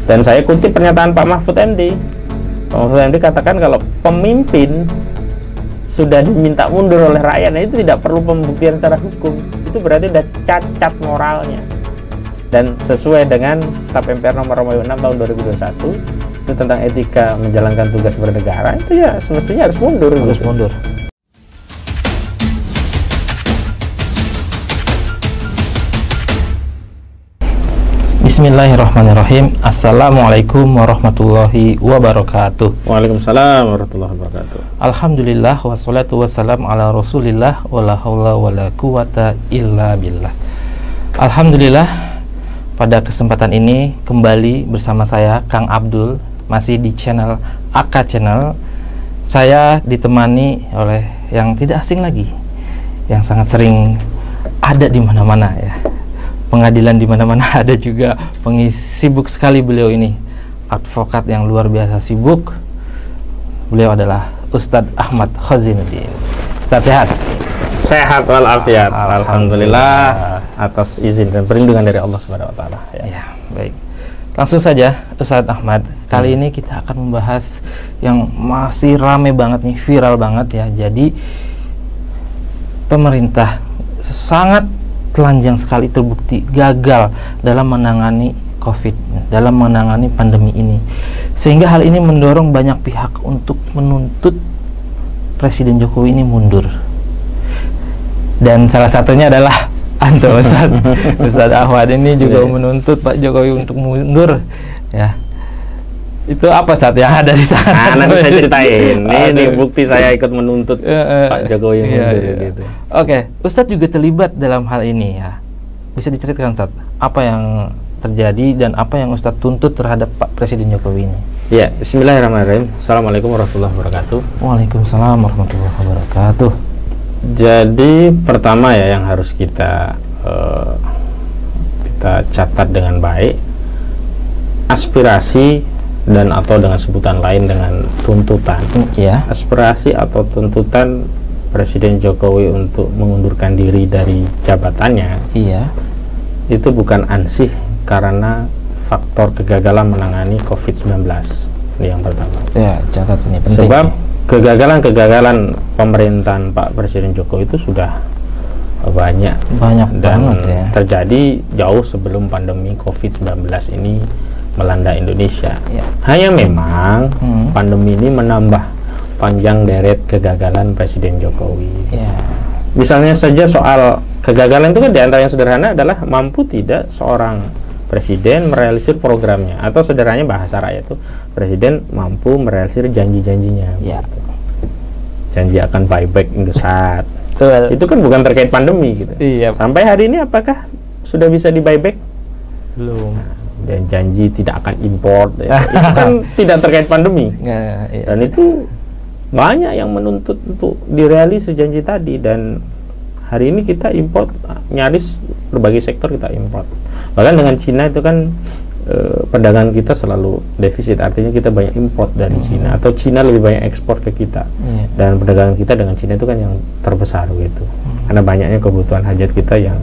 Dan saya kutip pernyataan Pak Mahfud MD. Pak Mahfud MD katakan kalau pemimpin sudah diminta mundur oleh rakyat, itu tidak perlu pembuktian secara hukum. Itu berarti sudah cacat moralnya. Dan sesuai dengan Tap MPR nomor 6 tahun 2021 itu tentang etika menjalankan tugas bernegara, itu ya semestinya harus mundur. Harus mundur. Bismillahirrahmanirrahim. Assalamualaikum warahmatullahi wabarakatuh. Waalaikumsalam warahmatullahi wabarakatuh. Alhamdulillah wassalatu wassalam ala rasulillah wala haula wala quwata illa billah. Alhamdulillah, pada kesempatan ini kembali bersama saya Kang Abdul, masih di channel AK Channel. Saya ditemani oleh yang tidak asing lagi, yang sangat sering ada di mana-mana ya. Pengadilan di mana-mana ada juga, sibuk sekali beliau ini, advokat yang luar biasa sibuk. Beliau adalah Ustadz Ahmad Khazinuddin. Ustadz sehat? Sehat walafiat. Alhamdulillah atas izin dan perlindungan dari Allah Subhanahu wa taala. Ya, baik. Langsung saja Ustadz Ahmad, kali ini kita akan membahas yang masih rame banget nih, viral banget ya. Jadi pemerintah sangat telanjang sekali terbukti gagal dalam menangani COVID, dalam menangani pandemi ini, sehingga hal ini mendorong banyak pihak untuk menuntut Presiden Jokowi ini mundur. Dan salah satunya adalah Anto Ustadz Ahmad ini juga menuntut Pak Jokowi untuk mundur ya. Itu apa saat yang ada di tangan? Nanti saya ceritain. Ini bukti saya ikut menuntut Pak Jokowi mundur gitu. Oke, Ustadz juga terlibat dalam hal ini ya. Bisa diceritakan Ustadz, apa yang terjadi dan apa yang Ustadz tuntut terhadap Pak Presiden Jokowi ini? Ya, bismillahirrahmanirrahim. Assalamualaikum warahmatullahi wabarakatuh. Waalaikumsalam warahmatullahi wabarakatuh. Jadi pertama ya yang harus kita catat dengan baik, aspirasi dan atau dengan sebutan lain dengan tuntutan ya, aspirasi atau tuntutan Presiden Jokowi untuk mengundurkan diri dari jabatannya, iya, itu bukan ansih karena faktor kegagalan menangani COVID-19. Ini yang pertama ya, catat ini penting. Sebab kegagalan pemerintahan Pak Presiden Jokowi itu sudah banyak dan banget ya, terjadi jauh sebelum pandemi COVID-19 ini melanda Indonesia ya. Hanya memang pandemi ini menambah panjang deret kegagalan Presiden Jokowi ya. Misalnya saja soal kegagalan itu kan diantara yang sederhana adalah mampu tidak seorang presiden merealisir programnya, atau sederhananya bahasa rakyat itu presiden mampu merealisir janji-janjinya ya. Janji akan buyback Indosat itu kan bukan terkait pandemi gitu iya. Sampai hari ini apakah sudah bisa di buyback? Belum. Dan janji tidak akan impor ya. Itu kan tidak terkait pandemi ya, iya. Dan itu banyak yang menuntut untuk direalisir janji tadi, dan hari ini kita import nyaris berbagai sektor kita import. Bahkan dengan Cina itu kan perdagangan kita selalu defisit, artinya kita banyak import dari Cina, atau Cina lebih banyak ekspor ke kita dan perdagangan kita dengan Cina itu kan yang terbesar gitu, karena banyaknya kebutuhan hajat kita yang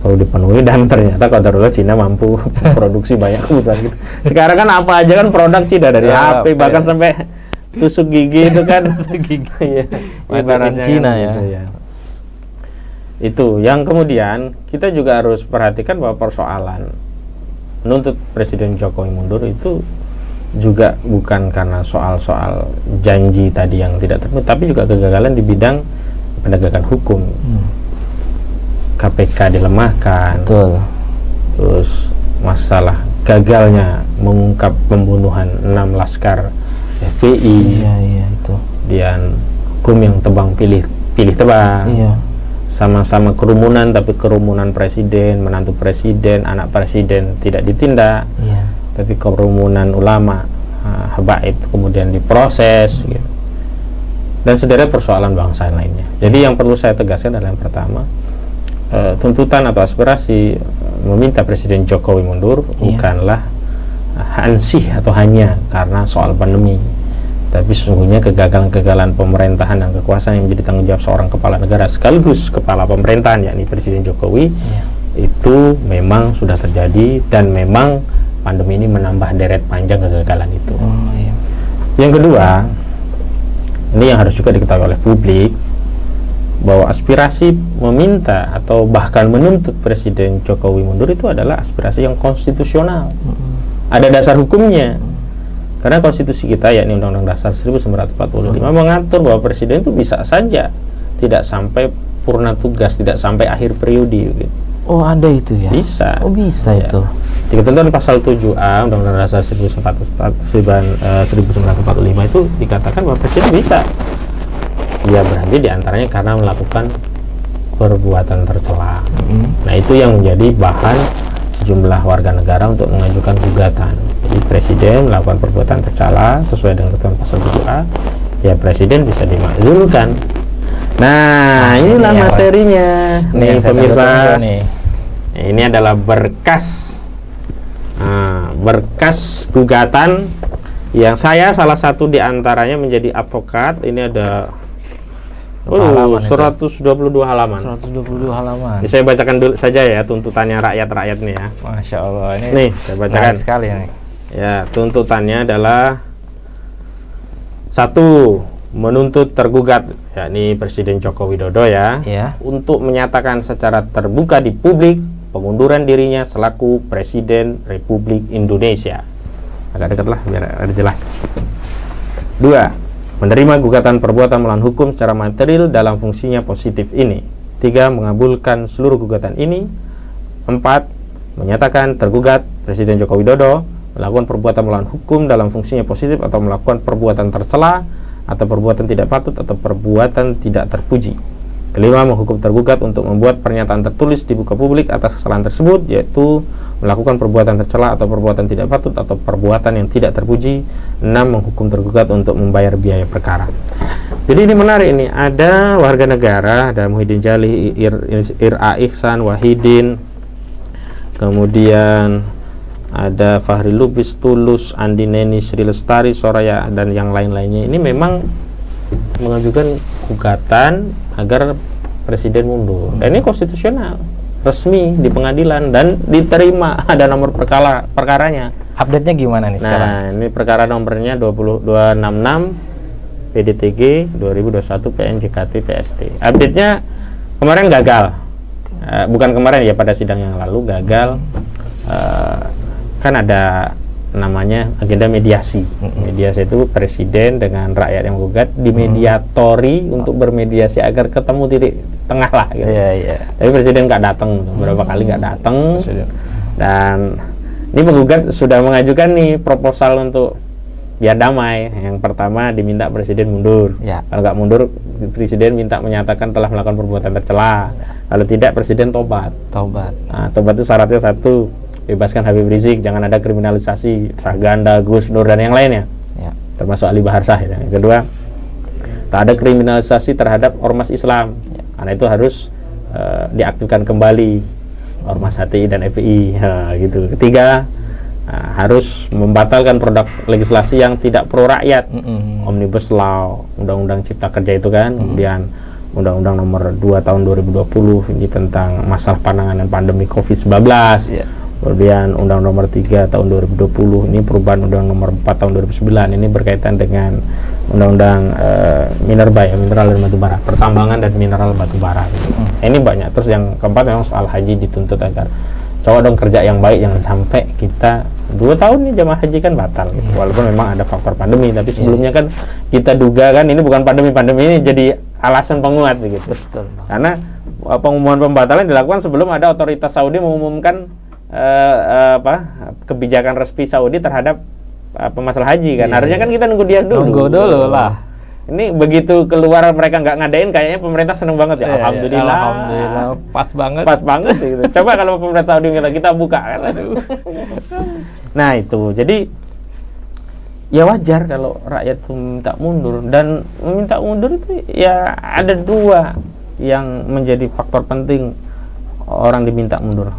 perlu dipenuhi, dan ternyata kalau Cina mampu produksi banyak kebutuhan gitu. Sekarang kan apa aja kan produk Cina, dari HP bahkan sampai tusuk gigi itu kan gigi ya, ibaratnya Cina kan, ya. Gitu, ya. Itu yang kemudian kita juga harus perhatikan bahwa persoalan menuntut Presiden Jokowi mundur itu juga bukan karena soal-soal janji tadi yang tidak terpenuhi, tapi juga kegagalan di bidang penegakan hukum. KPK dilemahkan. Betul. Terus masalah gagalnya mengungkap pembunuhan 6 laskar FPI. Iya itu. Dan hukum yang tebang pilih tebang. Iya. Sama-sama kerumunan, tapi kerumunan presiden, menantu presiden, anak presiden tidak ditindak. Iya. Tapi kerumunan ulama habaib kemudian diproses gitu. Dan sederet persoalan bangsa lainnya. Jadi yang perlu saya tegaskan adalah yang pertama, tuntutan atau aspirasi meminta Presiden Jokowi mundur bukanlah ansih atau hanya karena soal pandemi, tapi sesungguhnya kegagalan-kegagalan pemerintahan dan kekuasaan yang menjadi tanggung jawab seorang kepala negara sekaligus kepala pemerintahan, yakni Presiden Jokowi, itu memang sudah terjadi dan memang pandemi ini menambah deret panjang kegagalan itu. Iya. Yang kedua, ini yang harus juga diketahui oleh publik, bahwa aspirasi meminta atau bahkan menuntut Presiden Jokowi mundur itu adalah aspirasi yang konstitusional. Ada dasar hukumnya. Karena konstitusi kita, yakni Undang-Undang Dasar 1945 mengatur bahwa presiden itu bisa saja tidak sampai purna tugas, tidak sampai akhir periode gitu. Oh, ada itu ya? Bisa. Oh, bisa ya. Itu. Di ketentuan pasal 7A Undang-Undang Dasar 1945 itu dikatakan bahwa presiden bisa. Ya berarti diantaranya karena melakukan perbuatan tercela. Nah, itu yang menjadi bahan sejumlah warga negara untuk mengajukan gugatan. Jadi presiden melakukan perbuatan tercela sesuai dengan ketentuan pasal 7A, ya presiden bisa dimakzulkan. Nah, inilah materinya. Nih pemirsa, ini adalah berkas berkas gugatan yang saya salah satu diantaranya menjadi advokat. Ini ada 122 halaman. 122 halaman. Ini saya bacakan dulu saja ya tuntutannya rakyat-rakyat nih ya. Masya Allah, ini nih saya bacakan sekali nih. Ya, tuntutannya adalah 1. Menuntut tergugat, yakni Presiden Joko Widodo ya, untuk menyatakan secara terbuka di publik pengunduran dirinya selaku Presiden Republik Indonesia. Agak dekat lah biar ada jelas. 2. Menerima gugatan perbuatan melawan hukum secara material dalam fungsinya positif ini. 3. Mengabulkan seluruh gugatan ini. 4. Menyatakan tergugat Presiden Joko Widodo melakukan perbuatan melawan hukum dalam fungsinya positif atau melakukan perbuatan tercela atau perbuatan tidak patut atau perbuatan tidak terpuji. 5. Menghukum tergugat untuk membuat pernyataan tertulis di muka publik atas kesalahan tersebut, yaitu melakukan perbuatan tercela atau perbuatan tidak patut atau perbuatan yang tidak terpuji. 6. Menghukum tergugat untuk membayar biaya perkara. Jadi ini menarik, ini ada warga negara, ada Muhyiddin Jali, Ira Ihsan, Wahidin, kemudian ada Fahri Lubis, Tulus, Andi Neni, Sri Lestari, Soraya, dan yang lain-lainnya. Ini memang mengajukan gugatan agar presiden mundur. Dan ini konstitusional, resmi di pengadilan dan diterima, ada nomor perkaranya. Update-nya gimana nih sekarang? Nah, ini perkara nomornya 20266 PDTG 2021 PNJKT PST. Update-nya kemarin gagal. Bukan kemarin ya, pada sidang yang lalu gagal. Kan ada namanya agenda mediasi. Mediasi itu presiden dengan rakyat yang menggugat dimediatori untuk bermediasi agar ketemu titik tengah lah gitu. Tapi presiden nggak datang, beberapa kali nggak datang. Dan ini penggugat sudah mengajukan nih proposal untuk biar damai. Yang pertama diminta presiden mundur. Kalau nggak mundur, presiden minta menyatakan telah melakukan perbuatan tercela. Kalau tidak, presiden tobat. Nah, tobat itu syaratnya 1. Bebaskan Habib Rizik, jangan ada kriminalisasi Saganda, Gus Dur dan yang lainnya, termasuk Ali Bahar Shah. Yang kedua, tak ada kriminalisasi terhadap ormas Islam, karena itu harus diaktifkan kembali ormas HTI dan FPI, gitu. Ketiga, harus membatalkan produk legislasi yang tidak pro rakyat, Omnibus Law, Undang-Undang Cipta Kerja itu kan, kemudian Undang-Undang Nomor 2 Tahun 2020 ini tentang masalah penanganan pandemi COVID-19. Kemudian Undang Nomor 3 Tahun 2020 ini perubahan Undang Nomor 4 Tahun 2009 ini berkaitan dengan Undang-Undang minerba ya, mineral dan batubara, pertambangan dan mineral batubara gitu. Ini banyak. Terus yang keempat memang soal haji dituntut agar coba dong kerja yang baik, jangan sampai kita 2 tahun nih jamaah haji kan batal gitu. Walaupun memang ada faktor pandemi, tapi sebelumnya kan kita duga kan ini bukan pandemi ini jadi alasan penguat begitu. Betul. Karena pengumuman pembatalan dilakukan sebelum ada otoritas Saudi mengumumkan kebijakan resmi Saudi terhadap masalah haji kan. Harusnya kan kita nunggu dia dulu. Nunggu dulu lah. Ini begitu keluar mereka nggak ngadain, kayaknya pemerintah seneng banget ya. Alhamdulillah. Pas banget gitu. Coba kalau pemerintah Saudi kita buka kan. Nah itu, jadi ya wajar kalau rakyat itu minta mundur, dan meminta mundur itu ya ada 2 yang menjadi faktor penting orang diminta mundur.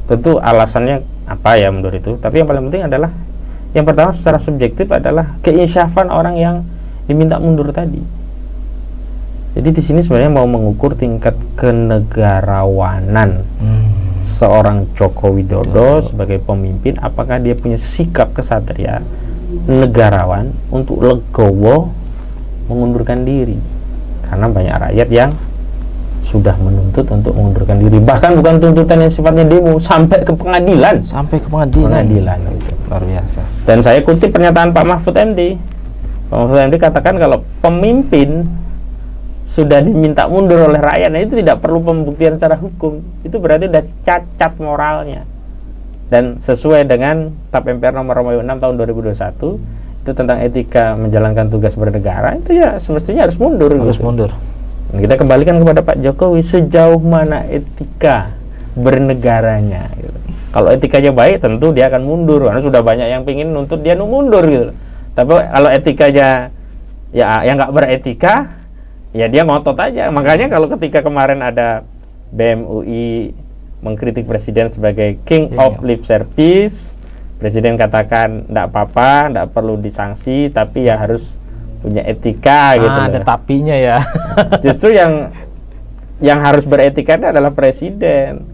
Tentu alasannya apa ya mundur itu, tapi yang paling penting adalah yang pertama secara subjektif adalah keinsyafan orang yang diminta mundur tadi. Jadi di sini sebenarnya mau mengukur tingkat kenegarawanan seorang Joko Widodo sebagai pemimpin, apakah dia punya sikap kesatria negarawan untuk legowo mengundurkan diri, karena banyak rakyat yang sudah menuntut untuk mengundurkan diri, bahkan bukan tuntutan yang sifatnya demo, sampai ke pengadilan, Gitu. Luar biasa. Dan saya kutip pernyataan Pak Mahfud MD. Pak Mahfud MD katakan kalau pemimpin sudah diminta mundur oleh rakyat, nah itu tidak perlu pembuktian secara hukum, itu berarti sudah cacat moralnya. Dan sesuai dengan TAP MPR nomor 6 tahun 2021 itu tentang etika menjalankan tugas bernegara, itu ya semestinya harus mundur. Mundur. Dan kita kembalikan kepada Pak Jokowi, sejauh mana etika bernegaranya gitu. Kalau etikanya baik tentu dia akan mundur, karena sudah banyak yang pingin nuntut dia mundur gitu. Tapi kalau etikanya ya yang nggak beretika, ya dia ngotot aja. Makanya kalau ketika kemarin ada BEM UI mengkritik presiden sebagai king of lip service, presiden katakan enggak apa-apa, enggak perlu disanksi, tapi ya harus punya etika gitu. Ada tapinya ya. Justru yang harus beretika adalah presiden.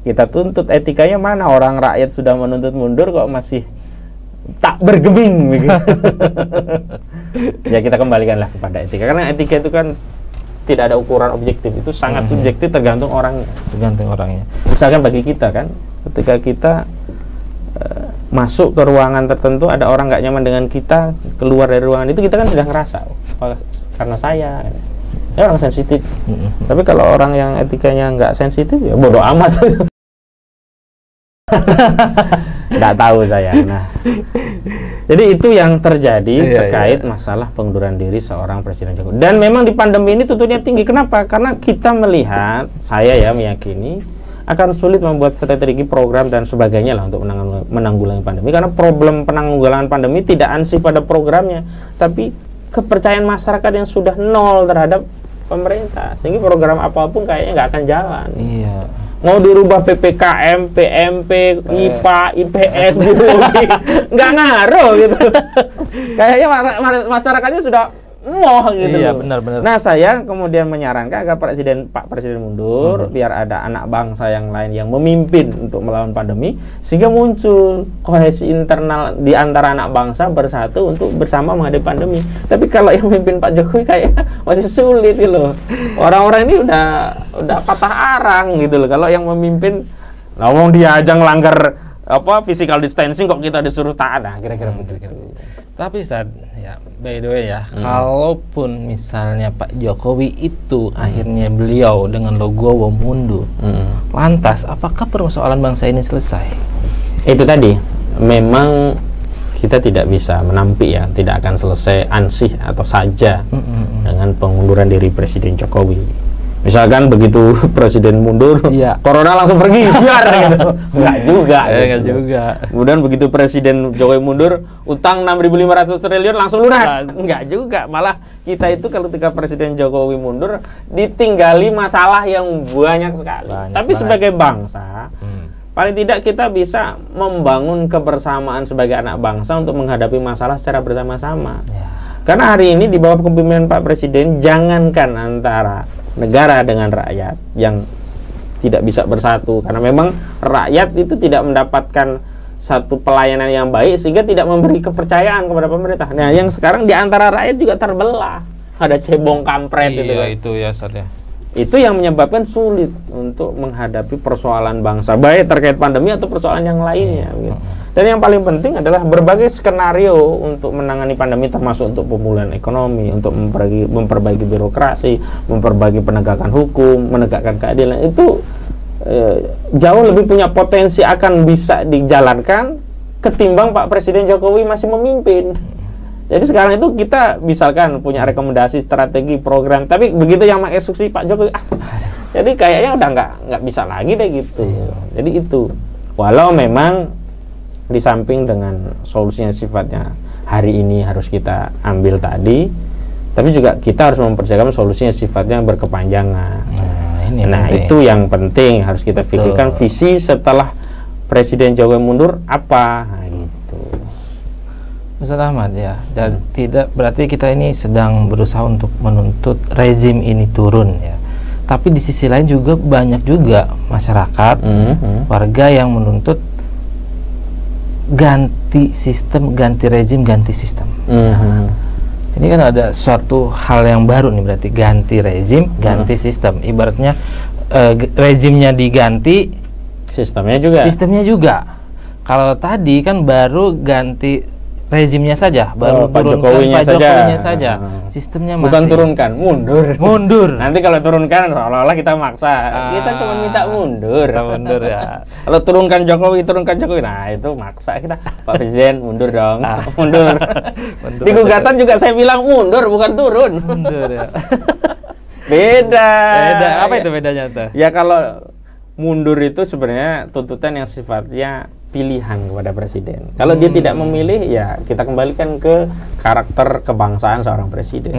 Kita tuntut etikanya mana? Orang rakyat sudah menuntut mundur kok masih tak bergeming begitu. Ya kita kembalikanlah kepada etika, karena etika itu kan tidak ada ukuran objektif, itu sangat subjektif, tergantung orangnya. Misalkan bagi kita kan, ketika kita masuk ke ruangan tertentu, ada orang nggak nyaman dengan kita, keluar dari ruangan itu kita kan sudah ngerasa, karena saya orang sensitif. Tapi kalau orang yang etikanya nggak sensitif, ya bodoh amat. Nggak tahu saya. Nah, jadi itu yang terjadi terkait masalah pengunduran diri seorang Presiden Jokowi. Dan memang di pandemi ini tuntutnya tinggi. Kenapa? Karena kita melihat, saya ya meyakini akan sulit membuat strategi, program dan sebagainya lah untuk menanggulangi pandemi. Karena problem penanggulangan pandemi tidak ansih pada programnya, tapi kepercayaan masyarakat yang sudah nol terhadap pemerintah, sehingga program apapun kayaknya nggak akan jalan. Mau dirubah PPKM, PMP, IPA, IPS, biologi, nggak ngaruh gitu. Kayaknya masyarakatnya sudah moh gitu. Benar. Nah, saya kemudian menyarankan agar Pak Presiden mundur, biar ada anak bangsa yang lain yang memimpin untuk melawan pandemi, sehingga muncul kohesi internal di antara anak bangsa bersatu untuk bersama menghadapi pandemi. Tapi kalau yang memimpin Pak Jokowi kayaknya masih sulit gitu loh. Orang-orang ini udah patah arang gitu loh. Kalau yang memimpin, ngomong dia aja ngelanggar physical distancing kok kita disuruh taat, nah kira-kira begitu. Tapi Ustaz, ya by the way ya, kalaupun misalnya Pak Jokowi itu akhirnya beliau dengan logo mundur, lantas apakah persoalan bangsa ini selesai? Itu tadi, memang kita tidak bisa menampik ya, tidak akan selesai ansih atau saja dengan pengunduran diri Presiden Jokowi. Misalkan begitu presiden mundur, corona langsung pergi, biar gitu. Enggak juga. Kemudian begitu presiden Jokowi mundur, utang 6.500 triliun langsung lunas. Enggak juga. Malah kita itu ketika presiden Jokowi mundur, ditinggali masalah yang banyak sekali. Tapi sebagai bangsa, paling tidak kita bisa membangun kebersamaan sebagai anak bangsa untuk menghadapi masalah secara bersama-sama. Karena hari ini di bawah kepemimpinan Pak Presiden, jangankan antara negara dengan rakyat yang tidak bisa bersatu, karena memang rakyat itu tidak mendapatkan satu pelayanan yang baik sehingga tidak memberi kepercayaan kepada pemerintah. Nah, yang sekarang di antara rakyat juga terbelah, ada cebong kampret gitu kan. Itu ya Ustaz ya. Itu yang menyebabkan sulit untuk menghadapi persoalan bangsa, baik terkait pandemi atau persoalan yang lainnya gitu. Dan yang paling penting adalah berbagai skenario untuk menangani pandemi, termasuk untuk pemulihan ekonomi, untuk memperbaiki birokrasi, memperbaiki penegakan hukum, menegakkan keadilan, itu jauh lebih punya potensi akan bisa dijalankan ketimbang Pak Presiden Jokowi masih memimpin. Jadi sekarang itu kita misalkan punya rekomendasi, strategi, program, tapi begitu yang mengeksekusi Pak Jokowi, jadi kayaknya udah nggak bisa lagi deh gitu. Jadi itu, walau memang di samping dengan solusinya sifatnya hari ini harus kita ambil tadi, tapi juga kita harus mempersiapkan solusinya sifatnya berkepanjangan. Itu yang penting harus kita pikirkan. Visi setelah Presiden Jokowi mundur apa? Nah, gitu. Ustaz Ahmad ya, dan tidak berarti kita ini sedang berusaha untuk menuntut rezim ini turun ya. tapi di sisi lain juga banyak juga masyarakat, warga yang menuntut ganti sistem, ganti rezim, ganti sistem. Nah, ini kan ada suatu hal yang baru nih, berarti ganti rezim, ganti sistem. Ibaratnya rezimnya diganti, sistemnya juga. Kalau tadi kan baru ganti rezimnya saja, baru turunkan Pak Jokowinya saja. Sistemnya masih. Bukan turunkan, mundur. Nanti kalau turunkan seolah-olah kita maksa. Kita cuma minta mundur. Mundur ya. Kalau turunkan Jokowi, nah itu maksa kita. Pak Presiden mundur dong, mundur. Di gugatan juga saya bilang mundur, bukan turun. Mundur ya. Beda. Apa itu bedanya tuh? Ya kalau mundur itu sebenarnya tuntutan yang sifatnya pilihan kepada presiden. Kalau dia tidak memilih, ya kita kembalikan ke karakter kebangsaan seorang presiden.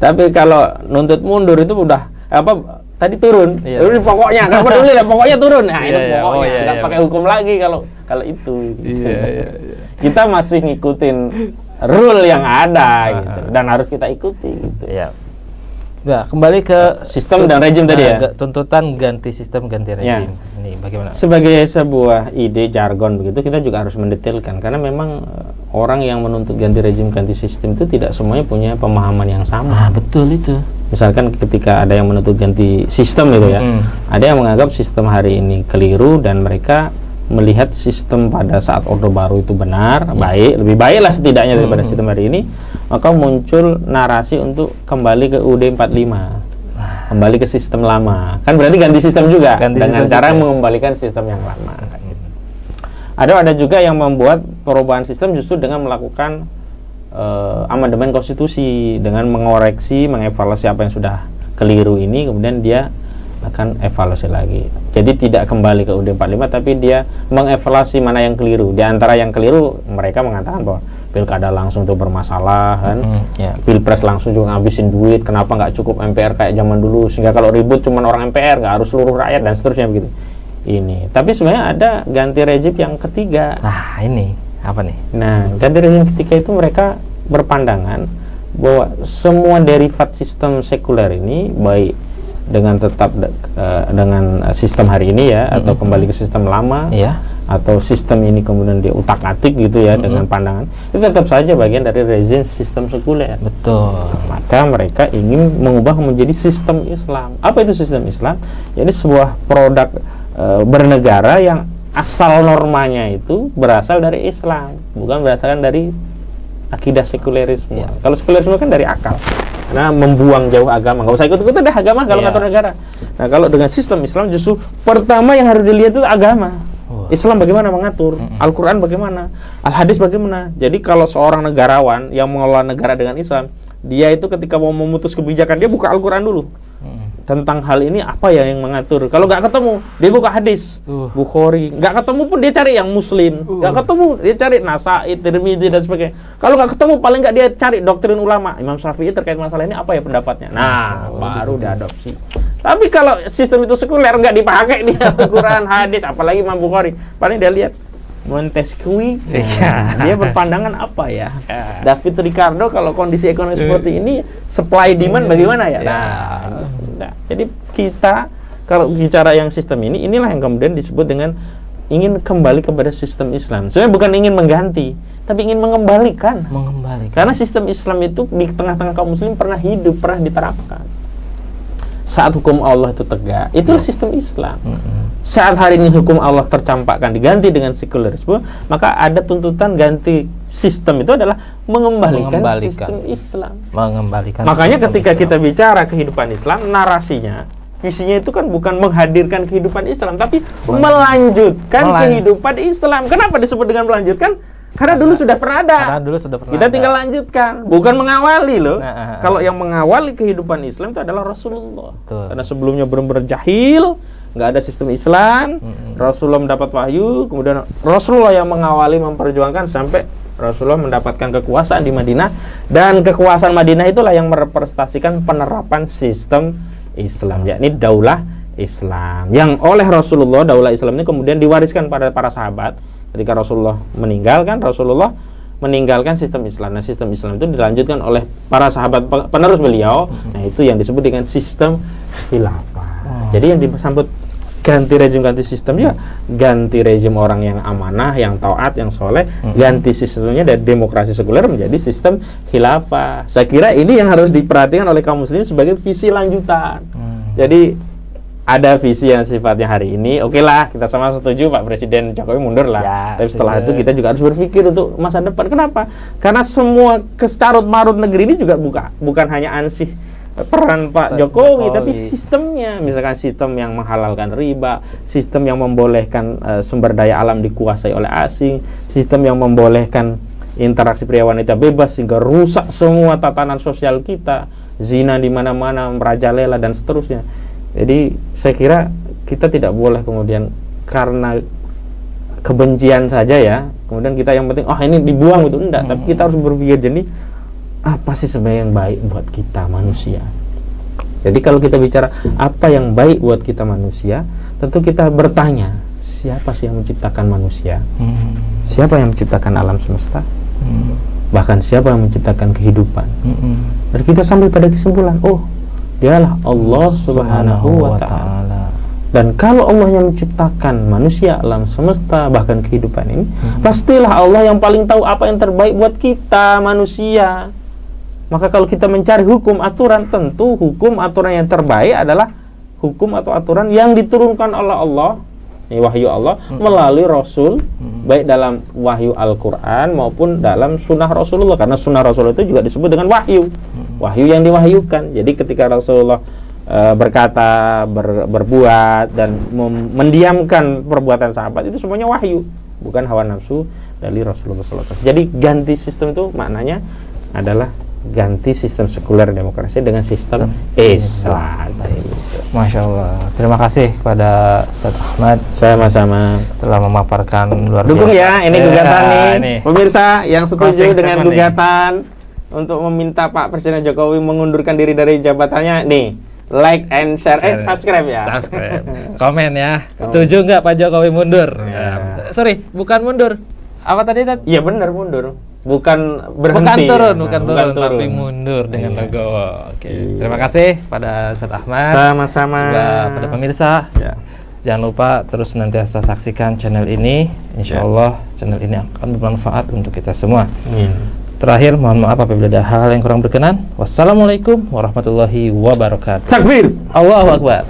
Tapi kalau nuntut mundur itu udah apa? Tadi turun. Turun pokoknya, nggak peduli lah, pokoknya turun. Nah itu pokoknya, nggak pakai hukum lagi kalau itu. Kita masih ngikutin rule yang ada gitu, dan harus kita ikuti gitu. Nah, kembali ke sistem dan rejim tadi ya. Tuntutan ganti sistem, ganti rejim. Ini bagaimana? Sebagai sebuah ide jargon begitu, kita juga harus mendetailkan karena memang orang yang menuntut ganti rejim, ganti sistem itu tidak semuanya punya pemahaman yang sama. Betul itu. Misalkan ketika ada yang menuntut ganti sistem gitu ya, ada yang menganggap sistem hari ini keliru dan mereka melihat sistem pada saat Orde Baru itu benar, baik, lebih baik lah setidaknya daripada sistem hari ini, maka muncul narasi untuk kembali ke UUD 45, kembali ke sistem lama. Kan berarti ganti sistem juga, dengan cara mengembalikan sistem yang lama. Ada juga yang membuat perubahan sistem justru dengan melakukan amandemen konstitusi, dengan mengoreksi, mengevaluasi apa yang sudah keliru ini, kemudian dia akan evaluasi lagi. Jadi tidak kembali ke UUD 45, tapi dia mengevaluasi mana yang keliru. Di antara yang keliru, mereka mengatakan bahwa pilkada langsung itu bermasalah, kan? Pilpres langsung juga ngabisin duit. Kenapa nggak cukup MPR kayak zaman dulu? Sehingga kalau ribut cuma orang MPR, nggak harus seluruh rakyat dan seterusnya begitu. Ini. Tapi sebenarnya ada ganti rejim yang ketiga. Nah, ini apa nih? Nah, ganti rejim ketiga itu mereka berpandangan bahwa semua derivat sistem sekuler ini, baik dengan tetap dengan sistem hari ini ya, atau kembali ke sistem lama, atau sistem ini kemudian diutak-atik gitu ya, dengan pandangan itu tetap saja bagian dari rezim sistem sekuler. Betul. Maka mereka ingin mengubah menjadi sistem Islam. Apa itu sistem Islam? Jadi sebuah produk bernegara yang asal normanya itu berasal dari Islam, bukan berdasarkan dari akidah sekulerisme. Kalau sekulerisme kan dari akal, karena membuang jauh agama, nggak usah ikut-ikutan deh agama kalau ngatur negara. Nah, kalau dengan sistem Islam justru pertama yang harus dilihat itu agama. Islam bagaimana mengatur, Al-Quran bagaimana, Al-Hadis bagaimana. Jadi kalau seorang negarawan yang mengelola negara dengan Islam, dia itu ketika mau memutus kebijakan, dia buka Al-Quran dulu. Tentang hal ini apa ya yang mengatur. Kalau nggak ketemu, dia buka hadis Bukhari. Nggak ketemu pun dia cari yang Muslim. Nggak ketemu, dia cari Nasa'i, Tirmidzi dan sebagainya. Kalau nggak ketemu, paling nggak dia cari doktrin ulama Imam Syafi'i terkait masalah ini apa ya pendapatnya. Nah, baru diadopsi. Tapi kalau sistem itu sekuler, nggak dipakai dia Al-Quran, hadis, apalagi Imam Bukhari. Paling dia lihat Montesquieu, dia berpandangan apa ya? David Ricardo, kalau kondisi ekonomi seperti ini, supply demand bagaimana ya? Nah, jadi kita kalau bicara yang sistem ini, inilah yang kemudian disebut dengan ingin kembali kepada sistem Islam. Sebenarnya bukan ingin mengganti, tapi ingin mengembalikan. Karena sistem Islam itu di tengah-tengah kaum muslim pernah hidup, pernah diterapkan. Saat hukum Allah itu tegak, itulah sistem Islam. Saat hari ini hukum Allah tercampakkan, diganti dengan sekulerisme, maka ada tuntutan ganti sistem itu adalah mengembalikan sistem Islam. Makanya ketika kita bicara kehidupan Islam, narasinya, visinya itu kan bukan menghadirkan kehidupan Islam, tapi melanjutkan kehidupan Islam. Kenapa disebut dengan melanjutkan? Karena dulu sudah pernah ada. Kita tinggal lanjutkan, bukan mengawali loh. Kalau yang mengawali kehidupan Islam itu adalah Rasulullah. Karena sebelumnya benar-benar jahil, nggak ada sistem Islam. Rasulullah mendapat wahyu, kemudian Rasulullah yang mengawali, memperjuangkan sampai Rasulullah mendapatkan kekuasaan di Madinah, dan kekuasaan Madinah itulah yang merepresentasikan penerapan sistem Islam, yakni daulah Islam. Yang oleh Rasulullah, daulah Islam ini kemudian diwariskan pada para sahabat. Ketika Rasulullah meninggal, kan Rasulullah meninggalkan sistem Islam. Nah, sistem Islam itu dilanjutkan oleh para sahabat penerus beliau. Nah, itu yang disebut dengan sistem khilafah. Jadi yang disambut ganti rejim ganti sistem ya ganti rejim orang yang amanah, yang taat, yang soleh, ganti sistemnya dari demokrasi sekuler menjadi sistem khilafah. Saya kira ini yang harus diperhatikan oleh kaum muslimin sebagai visi lanjutan. Jadi ada visi yang sifatnya hari ini, oke lah, kita sama setuju Pak Presiden Jokowi mundur lah. Ya, tapi setelah itu kita juga harus berpikir untuk masa depan. Kenapa? Karena semua kecarut marut negeri ini juga bukan hanya ansih peran Pak Jokowi, tapi sistemnya, misalkan sistem yang menghalalkan riba, sistem yang membolehkan sumber daya alam dikuasai oleh asing, sistem yang membolehkan interaksi pria wanita bebas sehingga rusak semua tatanan sosial kita, zina di mana-mana merajalela dan seterusnya. Jadi saya kira kita tidak boleh kemudian karena kebencian saja ya, kemudian kita yang penting ini dibuang itu enggak, tapi kita harus berpikir jernih. Apa sih sebenarnya yang baik buat kita manusia? Jadi kalau kita bicara apa yang baik buat kita manusia, tentu kita bertanya, siapa sih yang menciptakan manusia? Siapa yang menciptakan alam semesta? Bahkan siapa yang menciptakan kehidupan? Dan kita sampai pada kesimpulan, dialah Allah Subhanahu wa Ta'ala. Dan kalau Allah yang menciptakan manusia, alam semesta, bahkan kehidupan ini, pastilah Allah yang paling tahu apa yang terbaik buat kita manusia. Maka kalau kita mencari hukum aturan, tentu hukum aturan yang terbaik adalah hukum atau aturan yang diturunkan oleh Allah, wahyu Allah melalui Rasul, baik dalam wahyu Al-Quran maupun dalam sunnah Rasulullah, karena sunnah Rasulullah itu juga disebut dengan wahyu, wahyu yang diwahyukan. Jadi ketika Rasulullah berkata, berbuat dan mendiamkan perbuatan sahabat, itu semuanya wahyu, bukan hawa nafsu dari Rasulullah SAW. Jadi ganti sistem itu maknanya adalah ganti sistem sekuler demokrasi dengan sistem Islam. Masya Allah. Terima kasih kepada Ustaz Ahmad. Sama-sama telah memaparkan luar biasa. Dukung ya, ini gugatan nih. Pemirsa yang setuju dengan gugatan untuk meminta Pak Presiden Jokowi mengundurkan diri dari jabatannya, nih, like and share, subscribe ya. Subscribe. Komen ya. Setuju nggak Pak Jokowi mundur? Sorry, bukan mundur. Apa tadi? Iya benar, mundur. Bukan berhenti. Bukan turun, tapi mundur dengan legowo. Terima kasih pada Ustaz Ahmad. Sama-sama. Juga pada pemirsa. Jangan lupa terus nantiasa saksikan channel ini. Insya Allah channel ini akan bermanfaat untuk kita semua. Terakhir, mohon maaf apabila ada hal yang kurang berkenan. Wassalamualaikum warahmatullahi wabarakatuh. Takbir. Allahu Akbar.